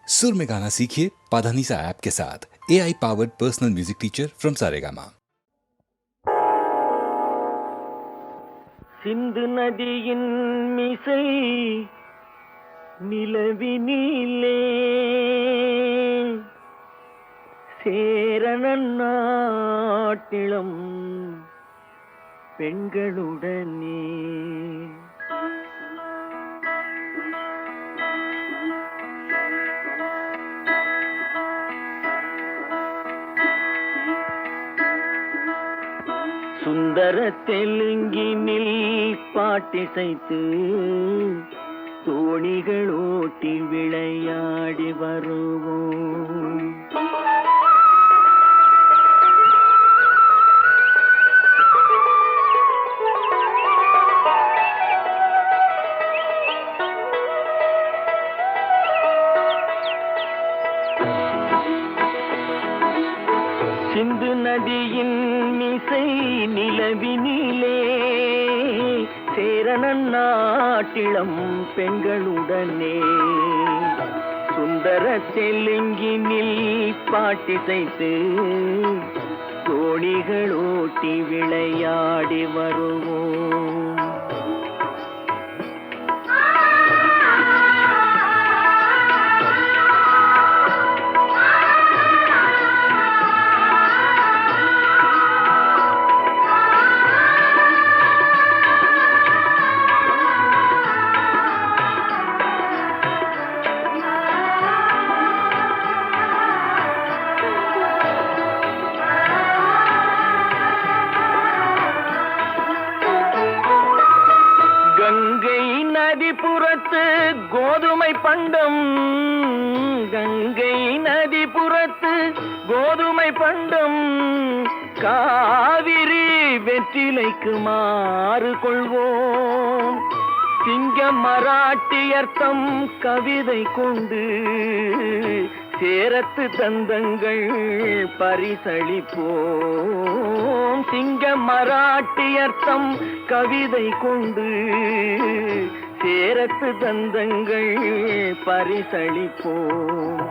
सुर में गाना सीखिए पाधानीसा ऐप के साथ। AI powered personal music teacher from Saregama. சிந்து நதியின் மிசை நிலவினிலே சேரணன் நாட்டிளம் பெண்களுடனே சுந்தர தெலுங்கினில் பாட்டிசைத்து தோணிகள் ஓட்டி விளையாடி வருவோம். சிந்து நதியின் மிசை நிலவினிலே சேரணன் நாட்டிளம் பெண்களுடனே சுந்தர தெலுங்கினில் பாட்டிசைத்து தோணிகள் ஓட்டி விளையாடி வருவோம். நதிபுறத்து கோதுமை பண்டம், கங்கை நதிபுறத்து கோதுமை பண்டம், காவிரி வெற்றிலைக்கு மாறு கொள்வோம். சிங்க மராட்டியர்த்தம் கவிதை கொண்டு சேரத்து தந்தங்கள் பரிசளிப்போம். சிங்க மராட்டியர்த்தம் கவிதை கொண்டு சேரத்து தந்தங்கள் பரிசளிப்போம்.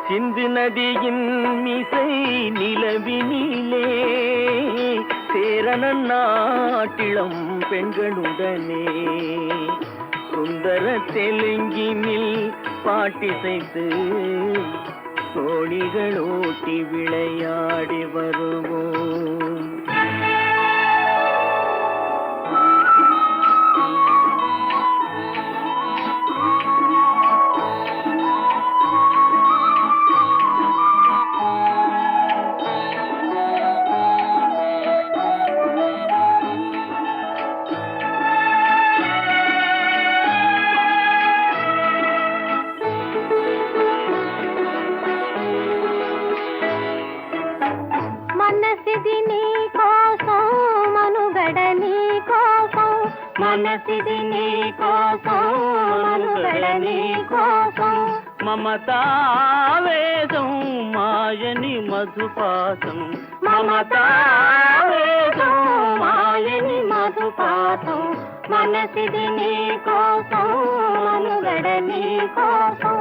சிந்து நதியின் மிசை நிலவினிலே சேரணன் நாட்டிளம் பெண்களுடனே சுந்தர தெலுங்கினில் பாட்டிசைத்து தோணிகள் ஓட்டி விளையாடி வருவோம். మనసిది నీ కోసం మనుగడ నీ కోసం, మనసిది నీ కోసం మనుగడ నీ కోసం, మమతావేదం మాయని మధుపాసం, మమతావేదం మాయని మధుపాసం, మనసిది నీ కోసం మనుగడ నీ కోసం.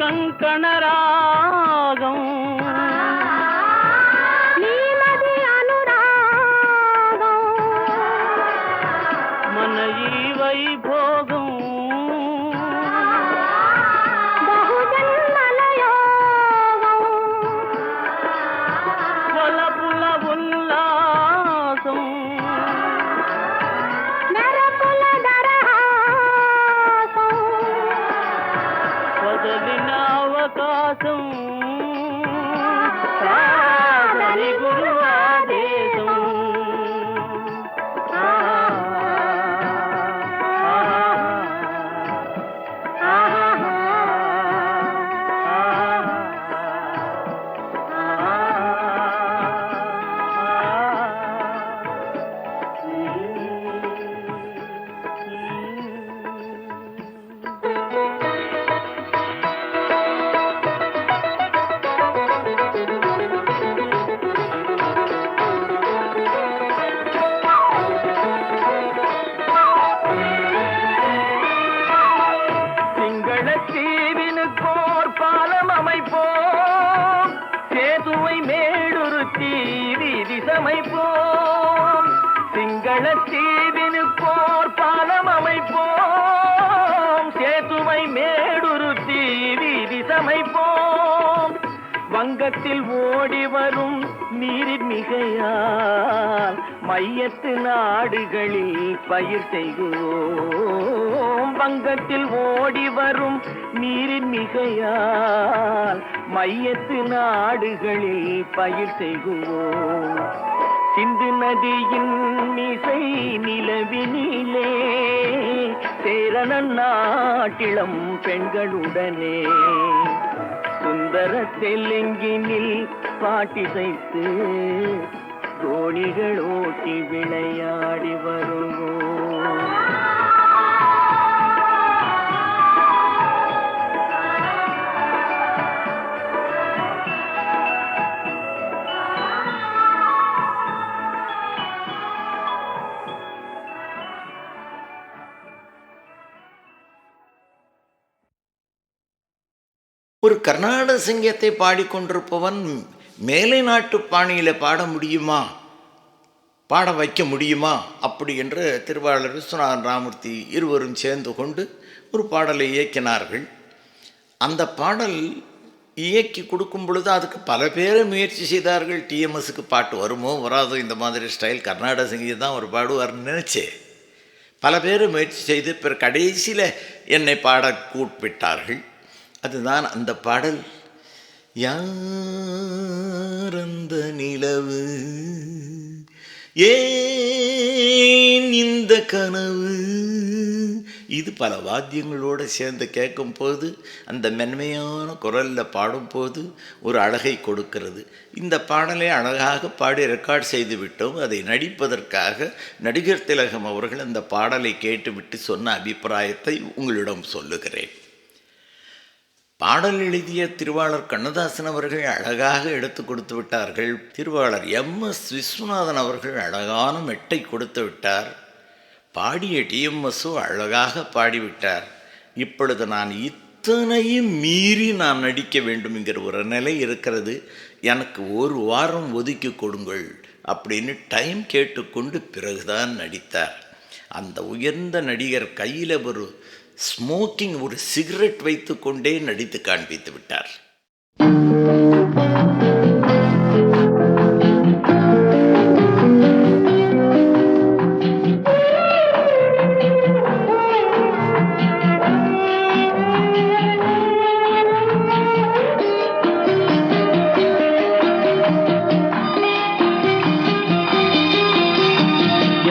కంకణరాగం నీమది అనురాగం, మన ఈ వైభోగం బహుజన్మల యోగం, சமைப்போம், சிங்கள தீவினுக்கோர் பாலம் அமைப்போம், சேதுவை மேடுருத்தி வீதி சமைப்போம், வங்கத்தில் ஓடி வரும் நீரின் மிகையால் மையத்து நாடுகளில் பயிர் செய்கிறோம், வங்கத்தில் ஓடி வரும் நீரின் மிகையால் மையத்து நாடுகளில் பயிர் செய்கிறோம், சிந்து நதியின் மிசை நிலவினிலே சேரண நாட்டிளம் பெண்களுடனே சுந்தர தெலுங்கினில் பாட்டிசைத்து தோணிகள் ஓட்டி விளையாடி வருவோம். ஒரு கர்நாடக சங்கீதத்தை பாடிக்கொண்டிருப்பவன் மேலை நாட்டு பாணியில் பாட முடியுமா, பாட வைக்க முடியுமா அப்படி என்று திருவாளர் விஸ்வநாதன் ராமூர்த்தி இருவரும் சேர்ந்து கொண்டு ஒரு பாடலை இயக்கினார்கள். அந்த பாடல் இயக்கி கொடுக்கும் பொழுது அதுக்கு பல பேரை முயற்சி செய்தார்கள். டிஎம்எஸ்க்கு பாட்டு வருமோ வராதோ, இந்த மாதிரி ஸ்டைல் கர்நாடக சங்கீதம் தான் ஒரு பாடுவார்னு நினச்சேன். பல பேர் முயற்சி செய்து பிற கடைசியில் என்னை பாட கூப்பிட்டார்கள். அதுதான் அந்த பாடல். யாரந்த நிலவு, ஏன் இந்த கனவு, இது பல வாத்தியங்களோடு சேர்ந்து கேட்கும்போது அந்த மென்மையான குரலில் பாடும்போது ஒரு அழகை கொடுக்கிறது. இந்த பாடலை அழகாக பாடி ரெக்கார்ட் செய்து விட்டோம். அதை நடிப்பதற்காக நடிகர் திலகம் அவர்கள் அந்த பாடலை கேட்டுவிட்டு சொன்ன அபிப்பிராயத்தை உங்களிடம் சொல்லுகிறேன். பாடல் எழுதிய திருவாளர் கண்ணதாசன் அவர்கள் அழகாக எடுத்து கொடுத்து விட்டார்கள். திருவாளர் MS விஸ்வநாதன் அவர்கள் அழகான மெட்டை கொடுத்து விட்டார். பாடிய டிஎம்எஸும் அழகாக பாடிவிட்டார். இப்பொழுது நான் இத்தனையும் மீறி நான் நடிக்க வேண்டும் என்கிற ஒரு நிலை இருக்கிறது. எனக்கு ஒரு வாரம் ஒதுக்கி கொடுங்கள் அப்படின்னு டைம் கேட்டுக்கொண்டு பிறகுதான் நடித்தார். அந்த உயர்ந்த நடிகர் கையில் ஒரு ஸ்மோக்கிங், ஒரு சிகரெட் வைத்து கொண்டே நடித்து காண்பித்து விட்டார்.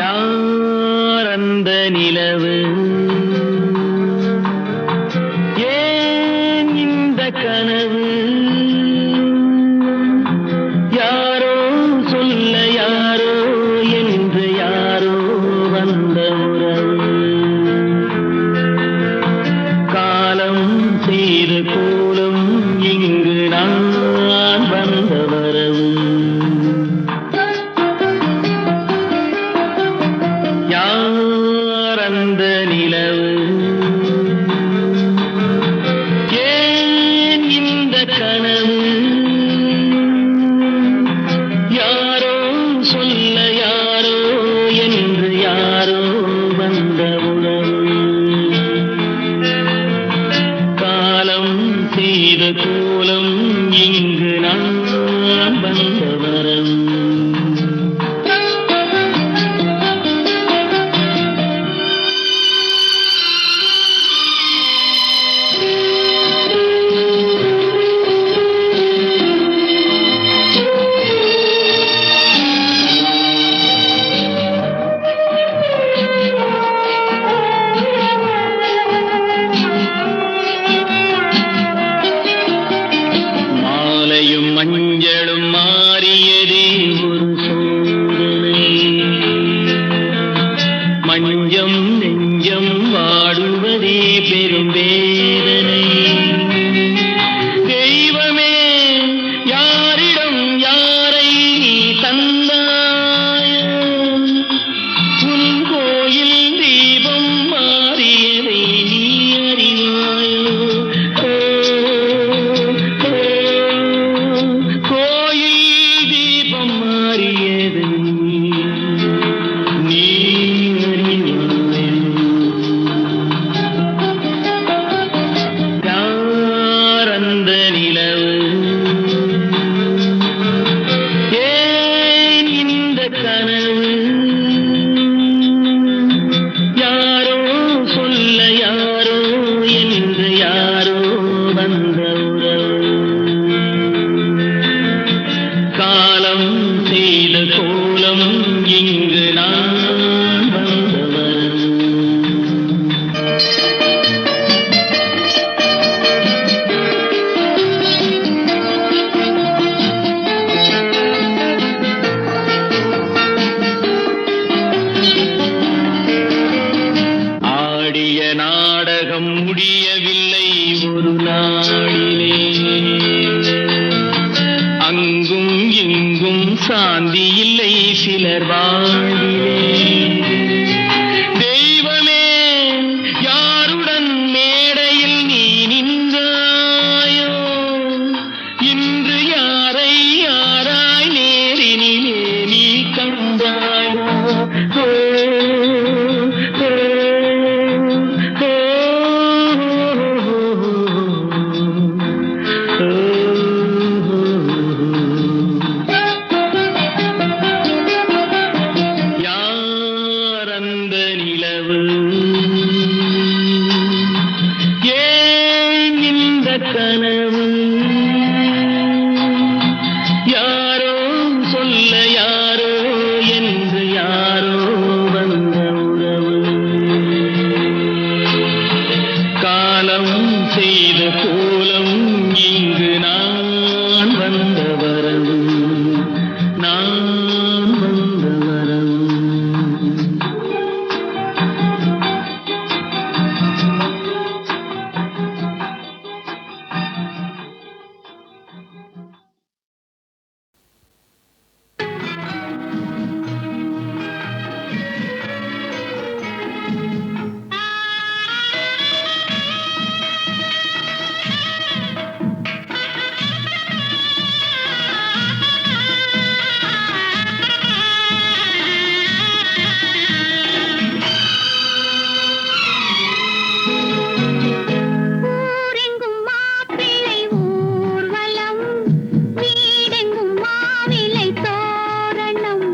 யார் அந்த நிலவு, கனவு, யாரோ சொல்ல யாரோ என்று யாரோ வந்த உறவு, காலம் செய்து கூலும் இங்கு நான் வந்த வரவு, யார் அந்த நிலவு, கனவு, யாரோ சொல்ல யாரோ என்று யாரோ வந்த உறவு, காலம் செய்த கோலம் இங்கு நான் வந்த வரவு. மஞ்சளும் மாறியதே எங்கும் சாந்தி இல்லை சிலர் வாழ்விலே. தெய்வமே யாருடன் மேடையில் நீ நின்றாயோ, இன்று யாரை யாராய் நேரினிலே நீ கண்டாயோ. ஓ, ஓ, ஓ, யார் அந்த நிலவு, ஏன் இந்த கனவு, யாரோ சொல்ல யாரோ என்று யாரோ வந்த உறவு. காலம் செய்த கோலம் இங்கு நான் வந்த வரவு, நான் வந்த வரவு. ஊரெங்கும் மாப்பிள்ளை ஊர்வலம், வீடெங்கும் மாவிலை தோரணம்.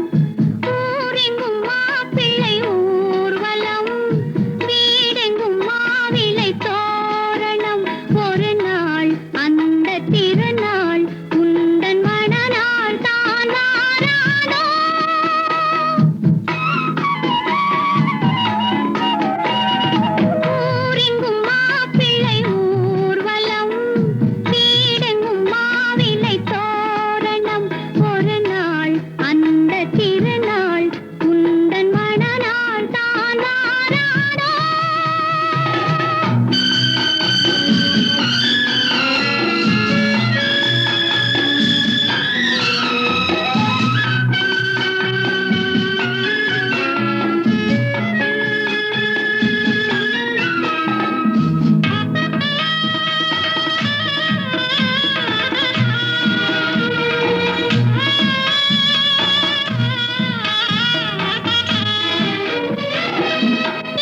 ஊரெங்கும் மாப்பிள்ளை ஊர்வலம், வீடெங்கும் மாவிலை தோரணம். ஒரு நாள் அந்த திருநாள் உந்தன் மணநாள் தான் வாராதோ. ஊரெங்கும் மாப்பிள்ளை ஊர்வலம், வீடெங்கும் மாவிலை தோரணம். ஒரு நாள் அந்த திருநாள் உந்தன் மணநாள் தான் வாராதோ.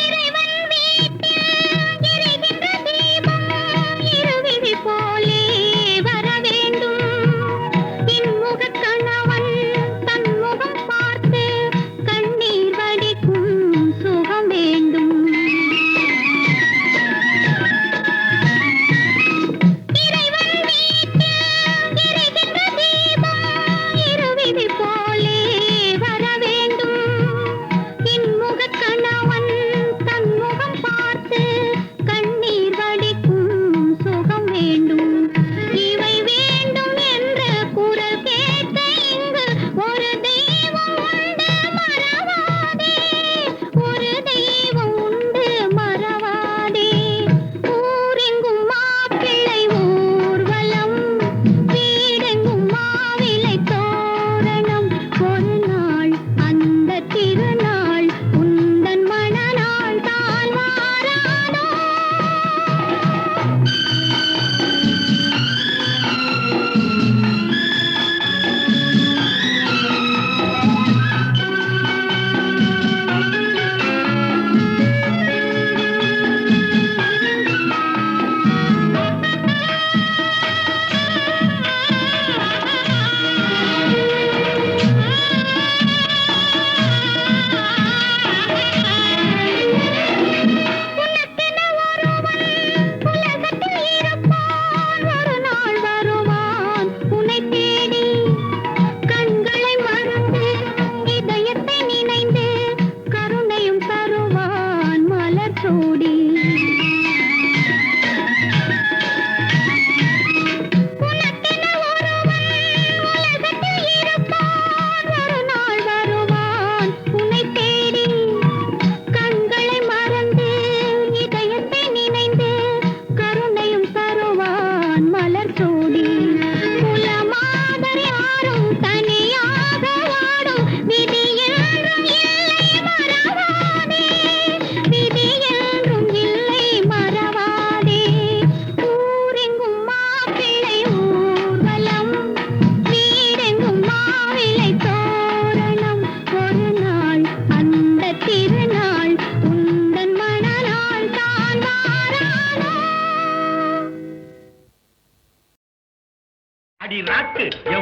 இறைவன் வீட்டில் எரிகின்ற தீபம் இருவிழி போலே வர வேண்டும். இன்முகக் கணவன் தன் முகம் பார்த்து கண்ணீர் வடிக்கும் சுகம் வேண்டும். இறைவன் வீட்டில் எரிகின்ற தீபம் இருவிழி போலே வர வேண்டும். இன்முகக் கணவன் தன் முகம் பார்த்து கண்ணீர் வடிக்கும் சுகம் வேண்டும். இவை வேண்டும் என்ற குரல் கேட்க இங்கு ஒரு தெய்வம் உண்டு மறவாதே, ஒரு தெய்வம் உண்டு மறவாதே. ஊரெங்கும் மாப்பிள்ளை ஊர்வலம், வீடெங்கும் மாவிலை தோரணம். ஒரு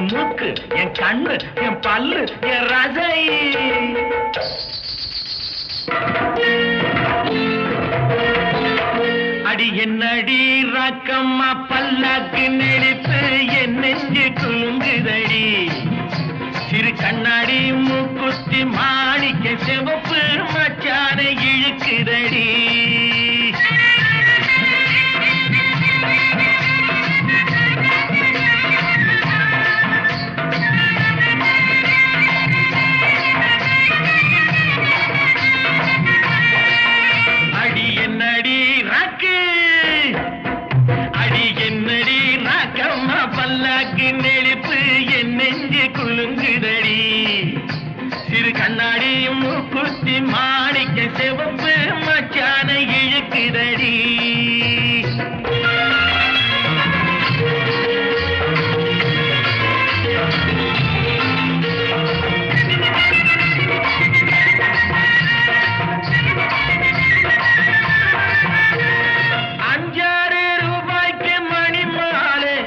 என் மூக்கு என் கண்ணு என் பல்லு என் ரசை அடி என்னடி ராக்கம்மா பல்லாக்கு நெளிப்பு என் நெஞ்சு குலுங்குதடி சிறு கண்ணாடி மூக்குத்தி மாணிக்க சிவப்பு மச்சான இழுக்குதடி அடி என்னடி ராக்கு அடி என்னடி ராக்கம்மா பல்லாக்கு நெளிப்பு என் நெஞ்சு குலுங்குதடி சிறு கண்ணாடி மூக்குத்தி மாணிக்க சிவப்பு மச்சான இழுக்குதடி ₹5 மணி மாலை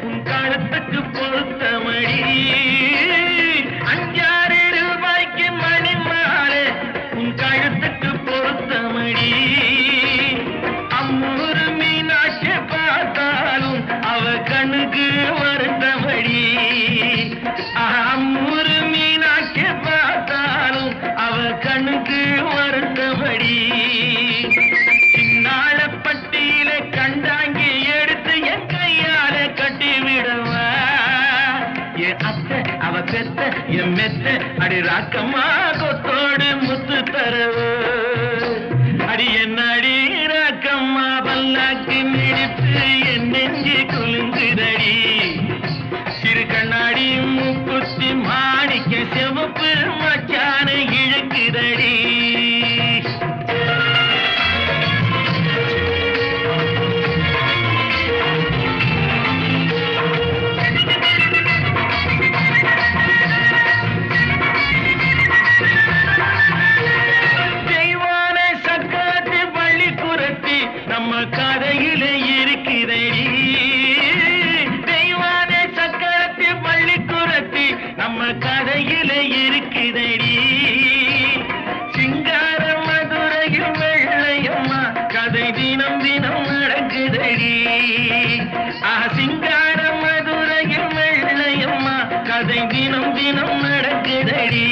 உன் கழுத்துக்கு பொருத்தமடி ₹5 மணி மாலை உன் கழுத்துக்கு பொருத்தமடி அம்மூரு மீனாட்சி பார்த்தாலும் அவ கண்ணுக்கு வருத்தமடி அம்மூரு மீனாட்சி பார்த்தாலும் அவ கண்ணுக்கு வருத்தமடி சின்னாள பட்டியில கண்டாங்கி எடுத்து என் கையால கட்டி விடவா என் அத்தை அவ பெத்த என் மெத்த அடி ராக்கம்மா கொத்தோடு முத்து தரவு அடி என்ன அடி ராக்கம்மா பல்லாக்கு நெடிப்பு என் நெஞ்சு குலுங்குதடி சிறு கண்ணாடி மூக்குத்தி மாணிக்க சிவப்பு மச்சான இழுக்குதடி நம்ம கதையில இருக்கிறடி தெய்வானே சக்கரத்தி பள்ளிக்குரத்தி நம்ம கதையில இருக்கிறடி சிங்கார மதுரையில் வெள்ளையம்மா கதை தினம் தினம் நடக்குதடி சிங்கார மதுரையில் வெள்ளையம்மா கதை தினம் தினம் நடக்குதடி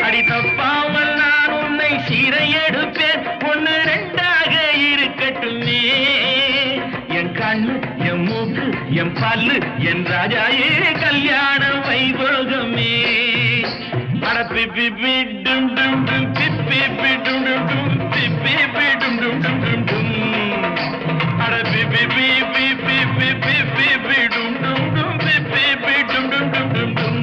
அடி தப்பாமல் நான் உன்னை சீரை எடுப்பேன் 1-2 இருக்கட்டுமே என் கண்ணு என் மூக்கு என் பல்லு என் ராஜாயே கல்யாண வைபோகமே அட பிப்பி டும் டும் டும் பிப்பி டும் டும் டும் பிப்பி டும் டும் டும் டும் டும் அட பிப்பி பிப்பி பிப்பி பிப்பி டும் டும் டும் பிப்பி டும் டும் டும் டும் டும்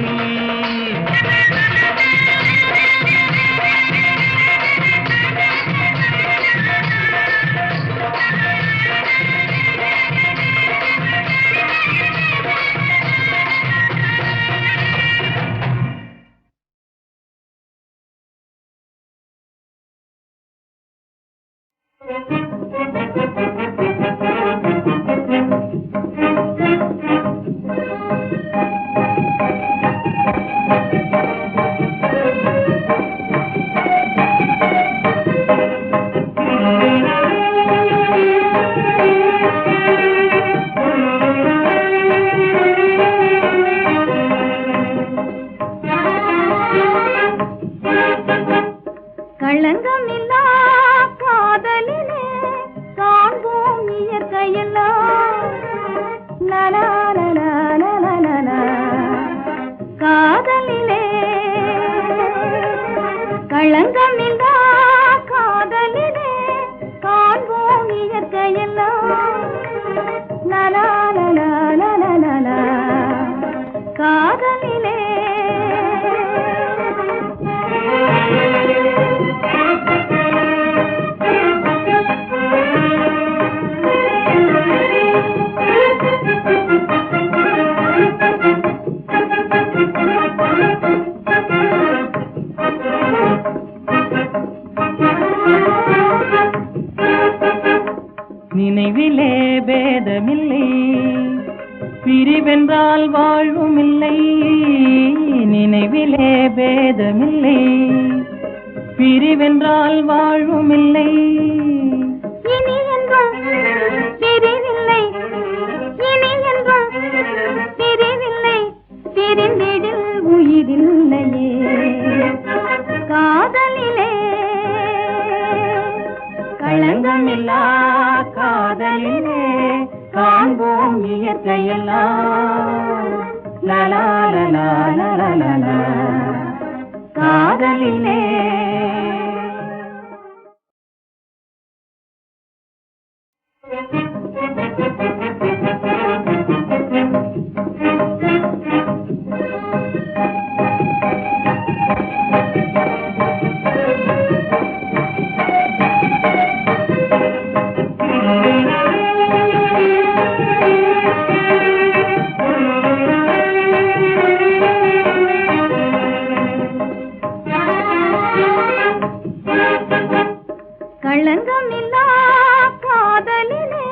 நினைவிலே பேதமில்லை, பிரிவென்றால் வாழ்வும் பேதமில்லை பிரிவென்றால் வாழ்வுமில்லை இனி என்றும் பிரிவில்லை இனி என்றும் பிரிவில்லை பிரிந்திடில் உயிரில்லையே காதலிலே களங்கமில்லா காதலிலே காண்போம் இயற்கையெல்லாம் லலா லலா லலா லலா காதலிலே களங்கமில்லா காதலிலே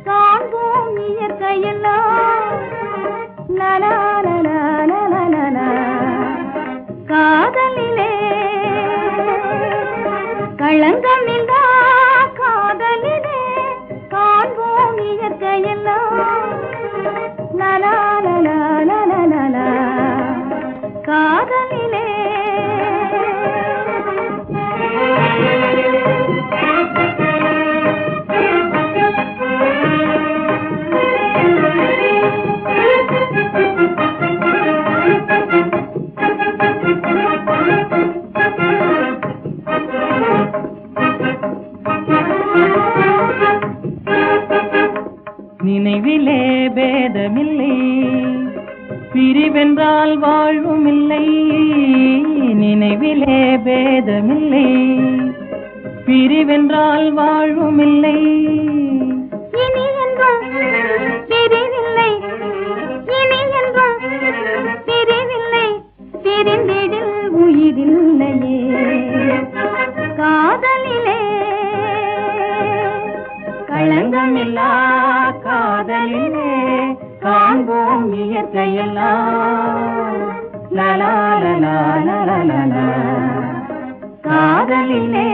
காண்போம் இயற்கையெல்லாம் லலா லலா லலா லலா காதலிலே களங்கமில்லா காதலிலே காண்போம் இயற்கையெல்லாம் லலா லலா லலா லலா காதலிலே நினைவிலே பேதமில்லை பிரிவென்றால் வாழ்வுமில்லை நினைவிலே பேதமில்லை பிரிவென்றால் வாழ்வுமில்லை இனி என்றும் பிரிவில்லை இனி என்றும் பிரிவில்லை பிரிந்திடில் உயிரில்லையே காதலிலே களங்கமில்லா காதலிலே காண்போம் இயற்கையெல்லாம் லலா லலா லலா லலா காதலிலே